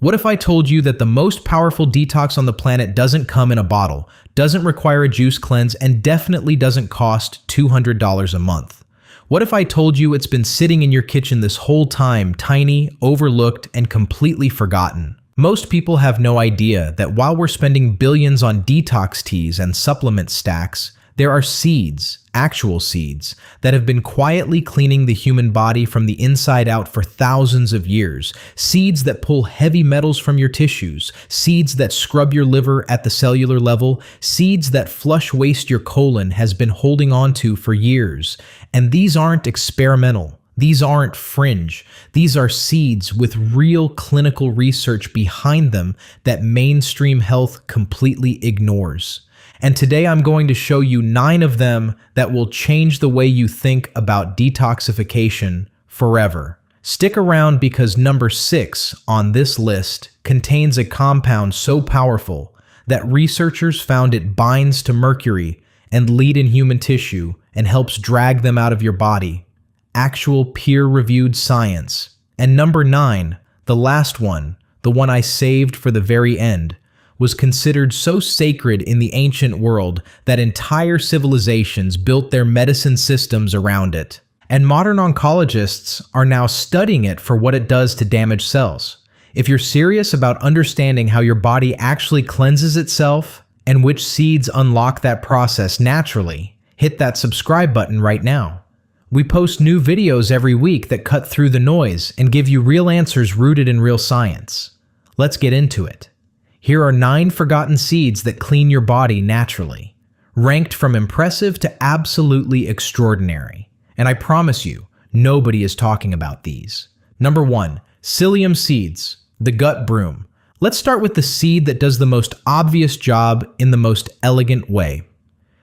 What if I told you that the most powerful detox on the planet doesn't come in a bottle, doesn't require a juice cleanse, and definitely doesn't cost $200 a month? What if I told you it's been sitting in your kitchen this whole time, tiny, overlooked, and completely forgotten? Most people have no idea that while we're spending billions on detox teas and supplement stacks, there are seeds, actual seeds, that have been quietly cleaning the human body from the inside out for thousands of years. Seeds that pull heavy metals from your tissues, seeds that scrub your liver at the cellular level, seeds that flush waste your colon has been holding on to for years. And these aren't experimental. These aren't fringe. These are seeds with real clinical research behind them that mainstream health completely ignores. And today I'm going to show you 9 of them that will change the way you think about detoxification forever. Stick around because number 6 on this list contains a compound so powerful that researchers found it binds to mercury and lead in human tissue and helps drag them out of your body. Actual peer-reviewed science. And number 9, the last one, the one I saved for the very end, was considered so sacred in the ancient world that entire civilizations built their medicine systems around it. And modern oncologists are now studying it for what it does to damaged cells. If you're serious about understanding how your body actually cleanses itself and which seeds unlock that process naturally, hit that subscribe button right now. We post new videos every week that cut through the noise and give you real answers rooted in real science. Let's get into it. Here are 9 forgotten seeds that clean your body naturally, ranked from impressive to absolutely extraordinary. And I promise you, nobody is talking about these. Number 1, psyllium seeds, the gut broom. Let's start with the seed that does the most obvious job in the most elegant way.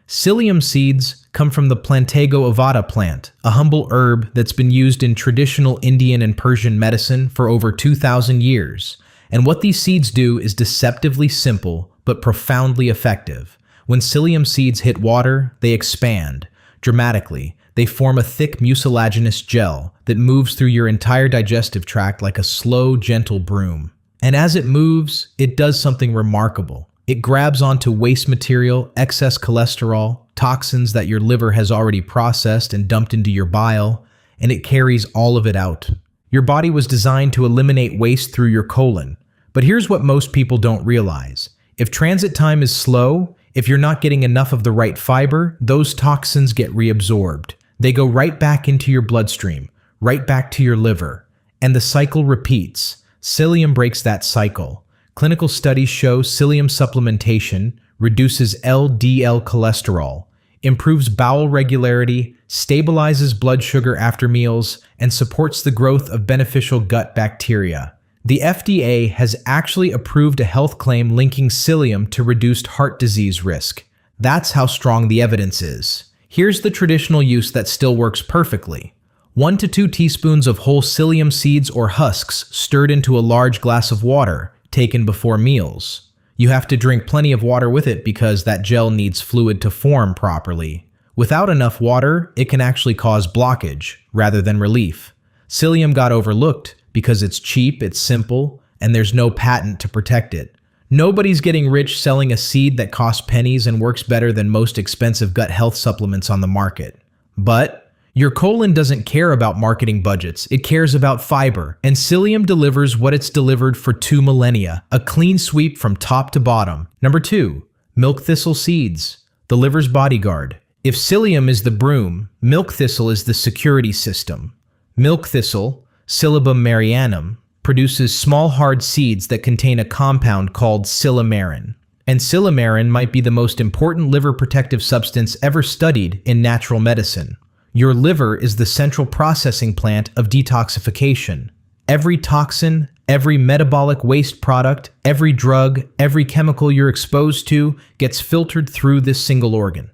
Psyllium seeds come from the Plantago ovata plant, a humble herb that's been used in traditional Indian and Persian medicine for over 2,000 years. And what these seeds do is deceptively simple, but profoundly effective. When psyllium seeds hit water, they expand. Dramatically, they form a thick mucilaginous gel that moves through your entire digestive tract like a slow, gentle broom. And as it moves, it does something remarkable. It grabs onto waste material, excess cholesterol, toxins that your liver has already processed and dumped into your bile, and it carries all of it out. Your body was designed to eliminate waste through your colon. But here's what most people don't realize. If transit time is slow, if you're not getting enough of the right fiber, those toxins get reabsorbed. They go right back into your bloodstream, right back to your liver. And the cycle repeats. Psyllium breaks that cycle. Clinical studies show psyllium supplementation reduces LDL cholesterol, improves bowel regularity, stabilizes blood sugar after meals, and supports the growth of beneficial gut bacteria. The FDA has actually approved a health claim linking psyllium to reduced heart disease risk. That's how strong the evidence is. Here's the traditional use that still works perfectly. 1 to 2 teaspoons of whole psyllium seeds or husks stirred into a large glass of water, taken before meals. You have to drink plenty of water with it because that gel needs fluid to form properly. Without enough water, it can actually cause blockage rather than relief. Psyllium got overlooked because it's cheap, it's simple, and there's no patent to protect it. Nobody's getting rich selling a seed that costs pennies and works better than most expensive gut health supplements on the market. But your colon doesn't care about marketing budgets, it cares about fiber, and psyllium delivers what it's delivered for 2 millennia, a clean sweep from top to bottom. Number 2, milk thistle seeds, the liver's bodyguard. If psyllium is the broom, milk thistle is the security system. Milk thistle, Psyllabum marianum, produces small hard seeds that contain a compound called silymarin. And silymarin might be the most important liver protective substance ever studied in natural medicine. Your liver is the central processing plant of detoxification. Every toxin, every metabolic waste product, every drug, every chemical you're exposed to gets filtered through this single organ.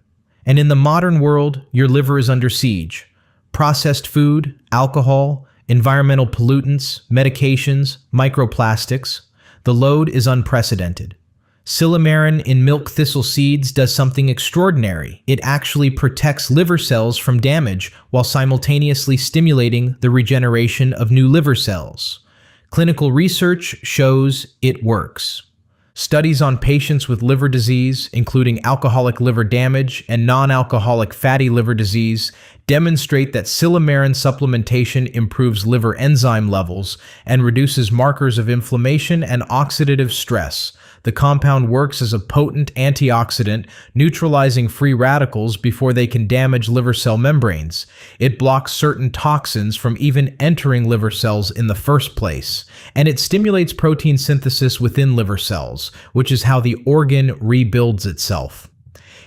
And in the modern world, your liver is under siege. Processed food, alcohol, environmental pollutants, medications, microplastics. The load is unprecedented. Silymarin in milk thistle seeds does something extraordinary. It actually protects liver cells from damage while simultaneously stimulating the regeneration of new liver cells. Clinical research shows it works. Studies on patients with liver disease, including alcoholic liver damage and non-alcoholic fatty liver disease, demonstrate that silymarin supplementation improves liver enzyme levels and reduces markers of inflammation and oxidative stress. The compound works as a potent antioxidant, neutralizing free radicals before they can damage liver cell membranes. It blocks certain toxins from even entering liver cells in the first place, and it stimulates protein synthesis within liver cells, which is how the organ rebuilds itself.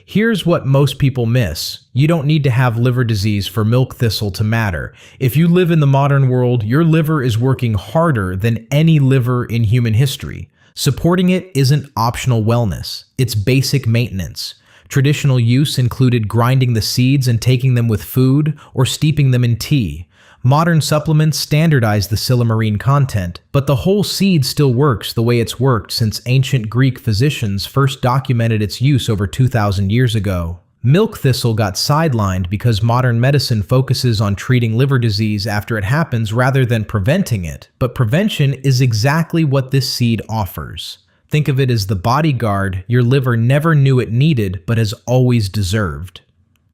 Here's what most people miss. You don't need to have liver disease for milk thistle to matter. If you live in the modern world, your liver is working harder than any liver in human history. Supporting it isn't optional wellness, it's basic maintenance. Traditional use included grinding the seeds and taking them with food or steeping them in tea. Modern supplements standardize the silymarin content, but the whole seed still works the way it's worked since ancient Greek physicians first documented its use over 2,000 years ago. Milk thistle got sidelined because modern medicine focuses on treating liver disease after it happens rather than preventing it, but prevention is exactly what this seed offers. Think of it as the bodyguard your liver never knew it needed but has always deserved.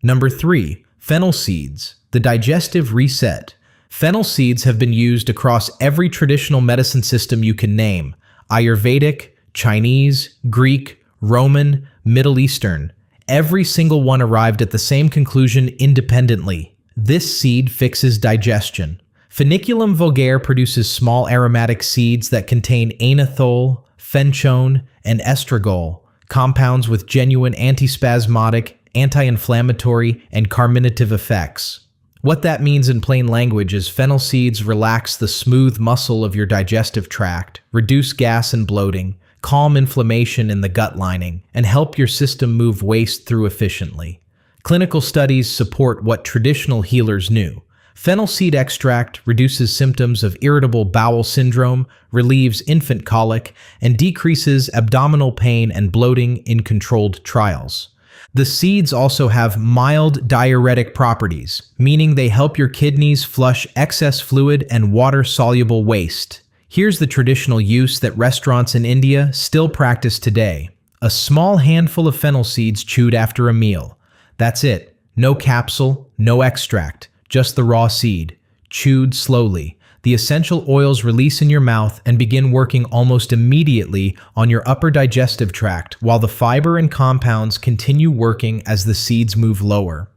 Number 3. Fennel seeds, the digestive reset. Fennel seeds have been used across every traditional medicine system you can name: Ayurvedic, Chinese, Greek, Roman, Middle Eastern. Every single one arrived at the same conclusion independently. This seed fixes digestion. Feniculum vulgare produces small aromatic seeds that contain anethole, fenchone, and estragol, compounds with genuine antispasmodic, anti-inflammatory, and carminative effects. What that means in plain language is fennel seeds relax the smooth muscle of your digestive tract, reduce gas and bloating, calm inflammation in the gut lining, and help your system move waste through efficiently. Clinical studies support what traditional healers knew. Fennel seed extract reduces symptoms of irritable bowel syndrome, relieves infant colic, and decreases abdominal pain and bloating in controlled trials. The seeds also have mild diuretic properties, meaning they help your kidneys flush excess fluid and water-soluble waste. Here's the traditional use that restaurants in India still practice today. A small handful of fennel seeds chewed after a meal. That's it. No capsule, no extract, just the raw seed. Chewed slowly. The essential oils release in your mouth and begin working almost immediately on your upper digestive tract, while the fiber and compounds continue working as the seeds move lower.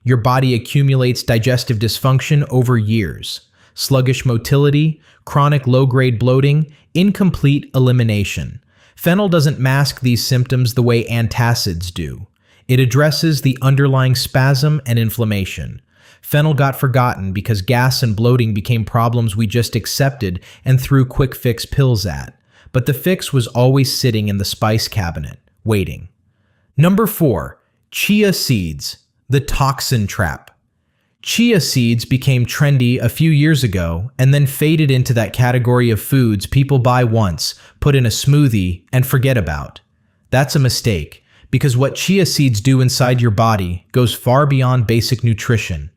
Your body accumulates digestive dysfunction over years. Sluggish motility, chronic low-grade bloating, incomplete elimination. Fennel doesn't mask these symptoms the way antacids do. It addresses the underlying spasm and inflammation. Fennel got forgotten because gas and bloating became problems we just accepted and threw quick fix pills at. But the fix was always sitting in the spice cabinet, waiting. Number 4. Chia seeds, the toxin trap. Chia seeds became trendy a few years ago and then faded into that category of foods people buy once, put in a smoothie, and forget about. That's a mistake, because what chia seeds do inside your body goes far beyond basic nutrition.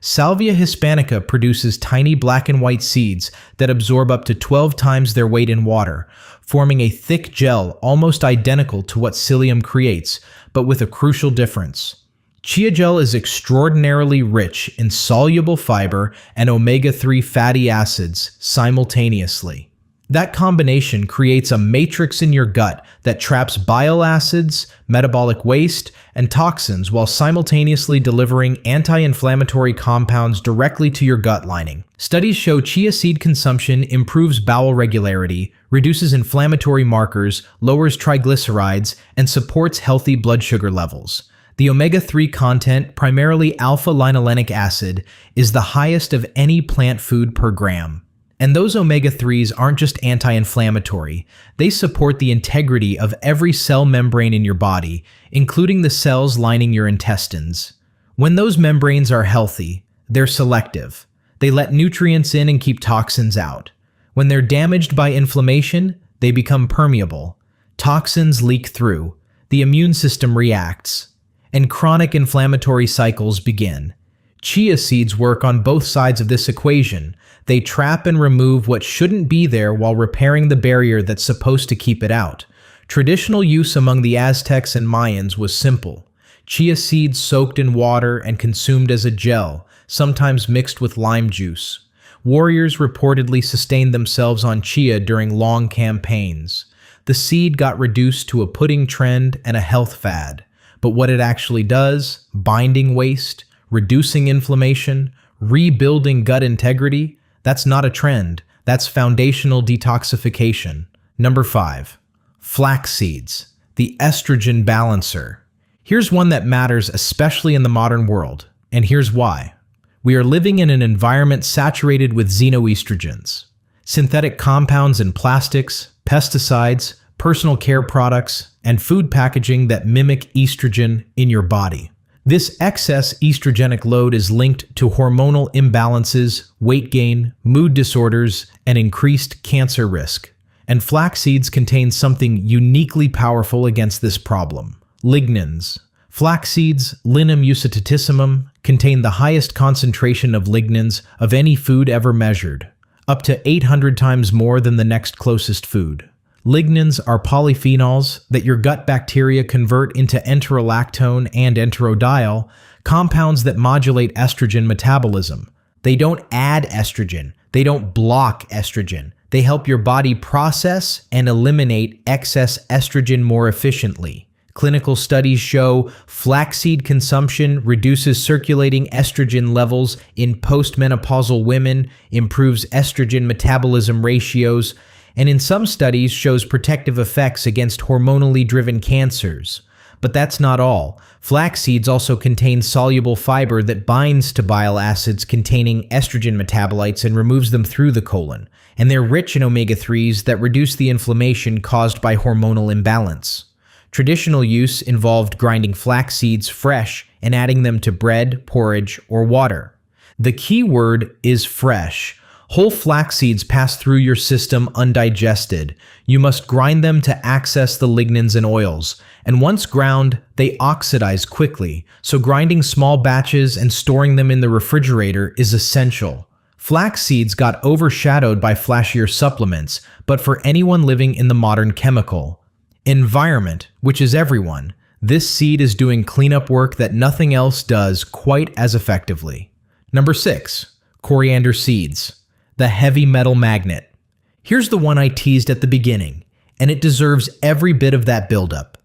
Salvia hispanica produces tiny black and white seeds that absorb up to 12 times their weight in water, forming a thick gel almost identical to what psyllium creates, but with a crucial difference. Chia gel is extraordinarily rich in soluble fiber and omega-3 fatty acids simultaneously. That combination creates a matrix in your gut that traps bile acids, metabolic waste, and toxins while simultaneously delivering anti-inflammatory compounds directly to your gut lining. Studies show chia seed consumption improves bowel regularity, reduces inflammatory markers, lowers triglycerides, and supports healthy blood sugar levels. The omega-3 content, primarily alpha-linolenic acid, is the highest of any plant food per gram. And those omega-3s aren't just anti-inflammatory, they support the integrity of every cell membrane in your body, including the cells lining your intestines. When those membranes are healthy, they're selective. They let nutrients in and keep toxins out. When they're damaged by inflammation, they become permeable. Toxins leak through, the immune system reacts, and chronic inflammatory cycles begin. Chia seeds work on both sides of this equation. They trap and remove what shouldn't be there while repairing the barrier that's supposed to keep it out. Traditional use among the Aztecs and Mayans was simple. Chia seeds soaked in water and consumed as a gel, sometimes mixed with lime juice. Warriors reportedly sustained themselves on chia during long campaigns. The seed got reduced to a pudding trend and a health fad. But what it actually does, binding waste, reducing inflammation, rebuilding gut integrity, that's not a trend. That's foundational detoxification. Number 5. Flax seeds, the estrogen balancer. Here's one that matters especially in the modern world, and here's why. We are living in an environment saturated with xenoestrogens, synthetic compounds in plastics, pesticides, personal care products, and food packaging that mimic estrogen in your body. This excess estrogenic load is linked to hormonal imbalances, weight gain, mood disorders, and increased cancer risk. And flax seeds contain something uniquely powerful against this problem: lignans. Flax seeds, Linum usitatissimum, contain the highest concentration of lignans of any food ever measured, up to 800 times more than the next closest food. Lignans are polyphenols that your gut bacteria convert into enterolactone and enterodiol, compounds that modulate estrogen metabolism. They don't add estrogen. They don't block estrogen. They help your body process and eliminate excess estrogen more efficiently. Clinical studies show flaxseed consumption reduces circulating estrogen levels in postmenopausal women, improves estrogen metabolism ratios, and in some studies shows protective effects against hormonally driven cancers. But that's not all. Flax seeds also contain soluble fiber that binds to bile acids containing estrogen metabolites and removes them through the colon. And they're rich in omega-3s that reduce the inflammation caused by hormonal imbalance. Traditional use involved grinding flax seeds fresh and adding them to bread, porridge, or water. The key word is fresh. Whole flax seeds pass through your system undigested. You must grind them to access the lignans and oils, and once ground, they oxidize quickly, so grinding small batches and storing them in the refrigerator is essential. Flax seeds got overshadowed by flashier supplements, but for anyone living in the modern chemical environment, which is everyone, this seed is doing cleanup work that nothing else does quite as effectively. Number 6. Coriander seeds, the heavy metal magnet. Here's the one I teased at the beginning, and it deserves every bit of that buildup.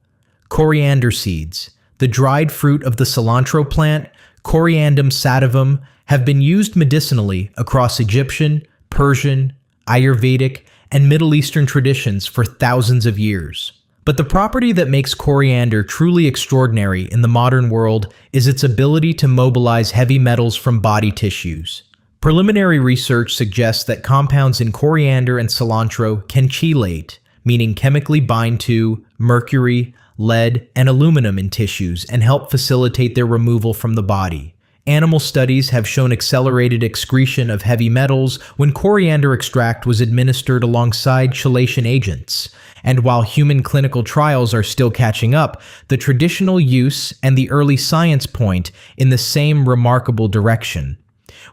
Coriander seeds, the dried fruit of the cilantro plant, Coriandrum sativum, have been used medicinally across Egyptian, Persian, Ayurvedic, and Middle Eastern traditions for thousands of years. But the property that makes coriander truly extraordinary in the modern world is its ability to mobilize heavy metals from body tissues. Preliminary research suggests that compounds in coriander and cilantro can chelate, meaning chemically bind to mercury, lead, and aluminum in tissues and help facilitate their removal from the body. Animal studies have shown accelerated excretion of heavy metals when coriander extract was administered alongside chelation agents. And while human clinical trials are still catching up, the traditional use and the early science point in the same remarkable direction.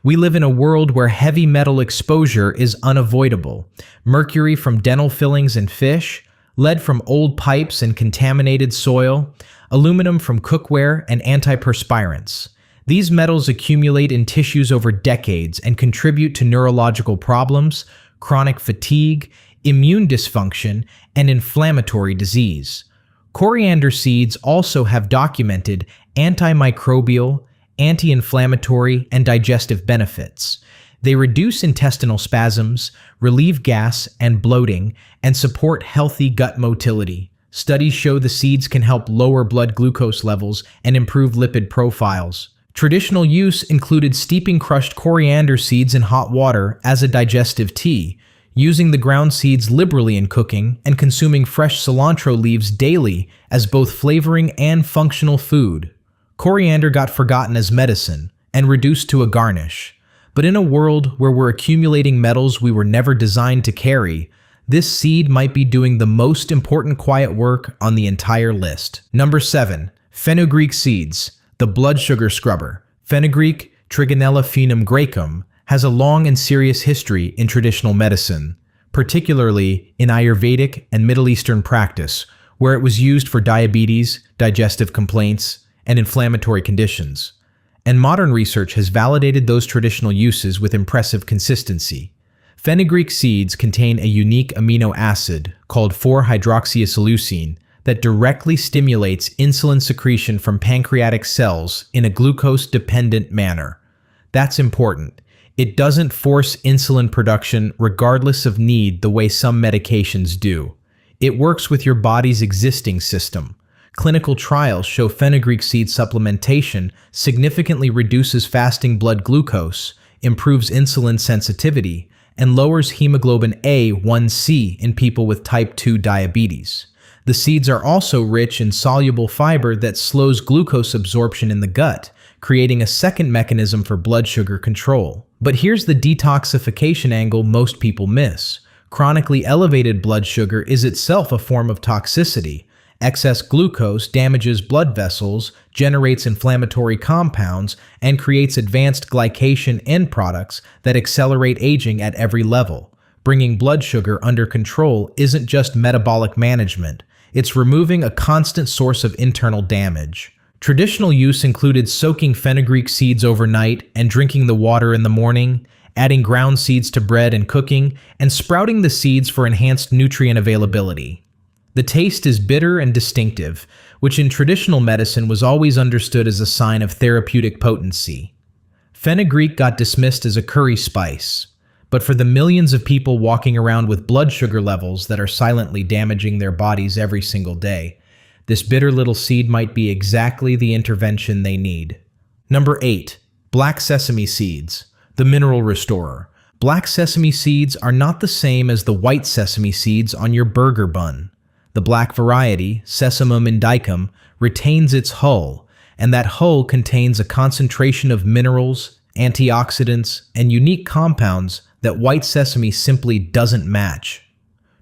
We live in a world where heavy metal exposure is unavoidable. Mercury from dental fillings and fish, lead from old pipes and contaminated soil, aluminum from cookware and antiperspirants. These metals accumulate in tissues over decades and contribute to neurological problems, chronic fatigue, immune dysfunction, and inflammatory disease. Coriander seeds also have documented antimicrobial, anti-inflammatory, and digestive benefits. They reduce intestinal spasms, relieve gas and bloating, and support healthy gut motility. Studies show the seeds can help lower blood glucose levels and improve lipid profiles. Traditional use included steeping crushed coriander seeds in hot water as a digestive tea, using the ground seeds liberally in cooking, and consuming fresh cilantro leaves daily as both flavoring and functional food. Coriander got forgotten as medicine and reduced to a garnish. But in a world where we're accumulating metals we were never designed to carry, this seed might be doing the most important quiet work on the entire list. Number 7. Fenugreek seeds, the blood sugar scrubber. Fenugreek, Trigonella phenum graecum, has a long and serious history in traditional medicine, particularly in Ayurvedic and Middle Eastern practice, where it was used for diabetes, digestive complaints, and inflammatory conditions. And modern research has validated those traditional uses with impressive consistency. Fenugreek seeds contain a unique amino acid called 4-hydroxyisoleucine that directly stimulates insulin secretion from pancreatic cells in a glucose-dependent manner. That's important. It doesn't force insulin production regardless of need the way some medications do. It works with your body's existing system. Clinical trials show fenugreek seed supplementation significantly reduces fasting blood glucose, improves insulin sensitivity, and lowers hemoglobin A1C in people with type 2 diabetes. The seeds are also rich in soluble fiber that slows glucose absorption in the gut, creating a second mechanism for blood sugar control. But here's the detoxification angle most people miss. Chronically elevated blood sugar is itself a form of toxicity. Excess glucose damages blood vessels, generates inflammatory compounds, and creates advanced glycation end products that accelerate aging at every level. Bringing blood sugar under control isn't just metabolic management, it's removing a constant source of internal damage. Traditional use included soaking fenugreek seeds overnight and drinking the water in the morning, adding ground seeds to bread and cooking, and sprouting the seeds for enhanced nutrient availability. The taste is bitter and distinctive, which in traditional medicine was always understood as a sign of therapeutic potency. Fenugreek got dismissed as a curry spice, but for the millions of people walking around with blood sugar levels that are silently damaging their bodies every single day, this bitter little seed might be exactly the intervention they need. Number 8. Black sesame seeds, the mineral restorer. Black sesame seeds are not the same as the white sesame seeds on your burger bun. The black variety, Sesamum indicum, retains its hull, and that hull contains a concentration of minerals, antioxidants, and unique compounds that white sesame simply doesn't match.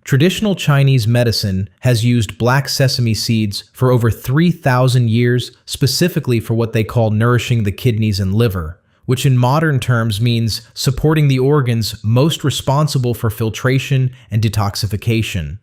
Traditional Chinese medicine has used black sesame seeds for over 3,000 years specifically for what they call nourishing the kidneys and liver, which in modern terms means supporting the organs most responsible for filtration and detoxification.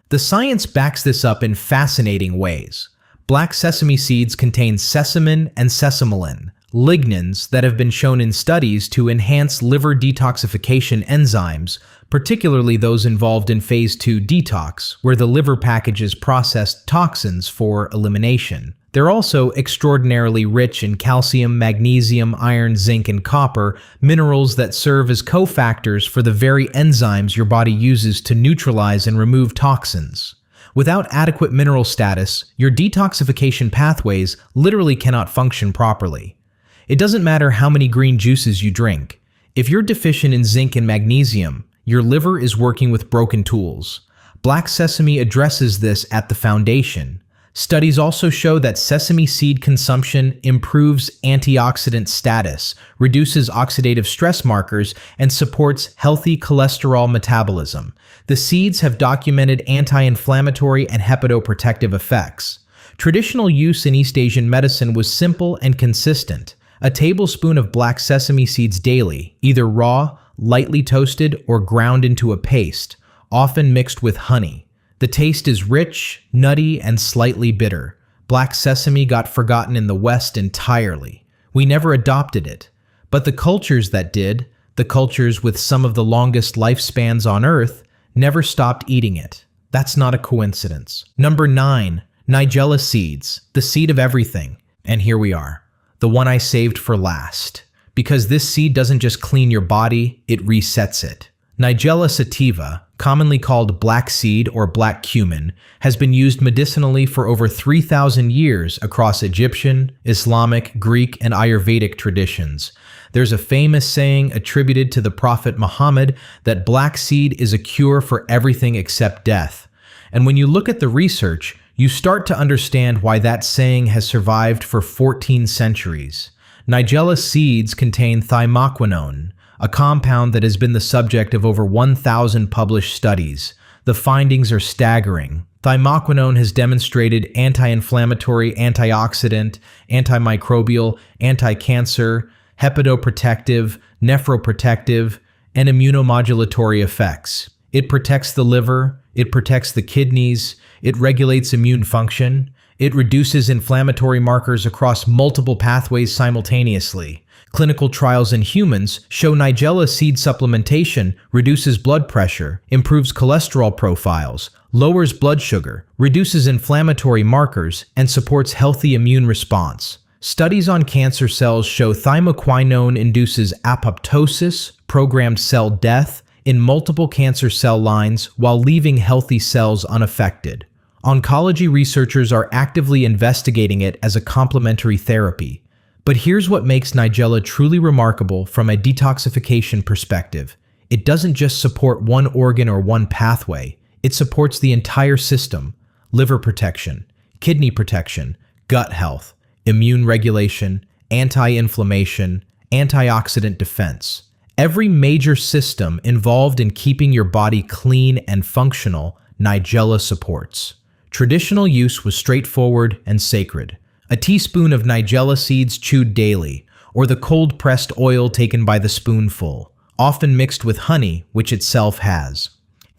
The science backs this up in fascinating ways. Black sesame seeds contain sesamin and sesamelin, lignans that have been shown in studies to enhance liver detoxification enzymes, particularly those involved in phase 2 detox, where the liver packages processed toxins for elimination. They're also extraordinarily rich in calcium, magnesium, iron, zinc, and copper, minerals that serve as cofactors for the very enzymes your body uses to neutralize and remove toxins. Without adequate mineral status, your detoxification pathways literally cannot function properly. It doesn't matter how many green juices you drink. If you're deficient in zinc and magnesium, your liver is working with broken tools. Black sesame addresses this at the foundation. Studies also show that sesame seed consumption improves antioxidant status, reduces oxidative stress markers, and supports healthy cholesterol metabolism. The seeds have documented anti-inflammatory and hepatoprotective effects. Traditional use in East Asian medicine was simple and consistent. A tablespoon of black sesame seeds daily, either raw, lightly toasted, or ground into a paste, often mixed with honey. The taste is rich, nutty, and slightly bitter. Black sesame got forgotten in the West entirely. We never adopted it. But the cultures that did, the cultures with some of the longest lifespans on Earth, never stopped eating it. That's not a coincidence. Number 9. Nigella seeds, the seed of everything. And here we are, the one I saved for last. Because this seed doesn't just clean your body, it resets it. Nigella sativa, commonly called black seed or black cumin, has been used medicinally for over 3,000 years across Egyptian, Islamic, Greek, and Ayurvedic traditions. There's a famous saying attributed to the Prophet Muhammad that black seed is a cure for everything except death. And when you look at the research, you start to understand why that saying has survived for 14 centuries. Nigella seeds contain thymoquinone, a compound that has been the subject of over 1,000 published studies. The findings are staggering. Thymoquinone has demonstrated anti-inflammatory, antioxidant, antimicrobial, anti-cancer, hepatoprotective, nephroprotective, and immunomodulatory effects. It protects the liver, it protects the kidneys, it regulates immune function, it reduces inflammatory markers across multiple pathways simultaneously. Clinical trials in humans show Nigella seed supplementation reduces blood pressure, improves cholesterol profiles, lowers blood sugar, reduces inflammatory markers, and supports healthy immune response. Studies on cancer cells show thymoquinone induces apoptosis, programmed cell death, in multiple cancer cell lines while leaving healthy cells unaffected. Oncology researchers are actively investigating it as a complementary therapy. But here's what makes Nigella truly remarkable from a detoxification perspective. It doesn't just support one organ or one pathway, it supports the entire system: liver protection, kidney protection, gut health, immune regulation, anti-inflammation, antioxidant defense. Every major system involved in keeping your body clean and functional, Nigella supports. Traditional use was straightforward and sacred. A teaspoon of Nigella seeds chewed daily, or the cold-pressed oil taken by the spoonful, often mixed with honey, which itself has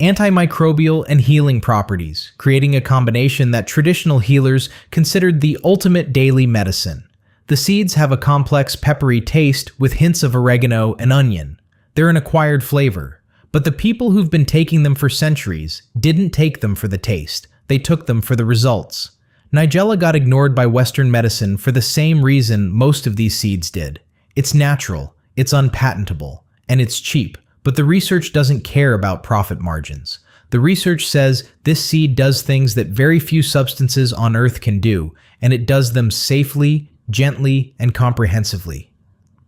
antimicrobial and healing properties, creating a combination that traditional healers considered the ultimate daily medicine. The seeds have a complex peppery taste with hints of oregano and onion. They're an acquired flavor, but the people who've been taking them for centuries didn't take them for the taste, they took them for the results. Nigella got ignored by Western medicine for the same reason most of these seeds did. It's natural, it's unpatentable, and it's cheap, but the research doesn't care about profit margins. The research says this seed does things that very few substances on Earth can do, and it does them safely, gently, and comprehensively.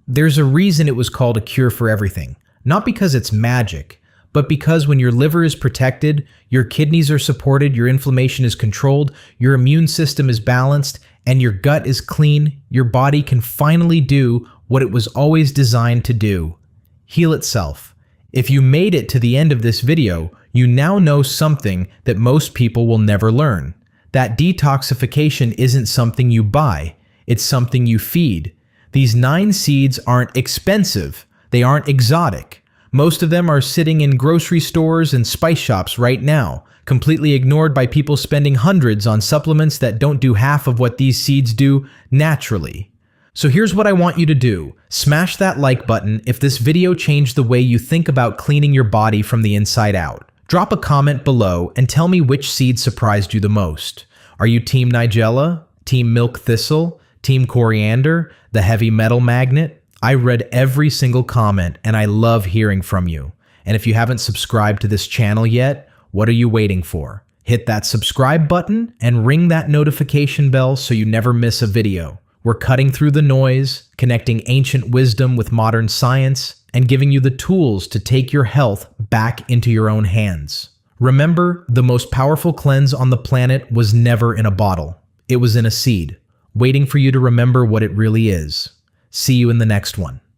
There's a reason it was called a cure for everything, not because it's magic, but because when your liver is protected, your kidneys are supported, your inflammation is controlled, your immune system is balanced, and your gut is clean, your body can finally do what it was always designed to do: heal itself. If you made it to the end of this video, you now know something that most people will never learn. That detoxification isn't something you buy, it's something you feed. These 9 seeds aren't expensive, they aren't exotic. Most of them are sitting in grocery stores and spice shops right now, completely ignored by people spending hundreds on supplements that don't do half of what these seeds do naturally. So here's what I want you to do. Smash that like button if this video changed the way you think about cleaning your body from the inside out. Drop a comment below and tell me which seed surprised you the most. Are you Team Nigella? Team Milk Thistle? Team Coriander? The heavy metal magnet? I read every single comment and I love hearing from you. And if you haven't subscribed to this channel yet, what are you waiting for? Hit that subscribe button and ring that notification bell so you never miss a video. We're cutting through the noise, connecting ancient wisdom with modern science, and giving you the tools to take your health back into your own hands. Remember, the most powerful cleanse on the planet was never in a bottle. It was in a seed, waiting for you to remember what it really is. See you in the next one.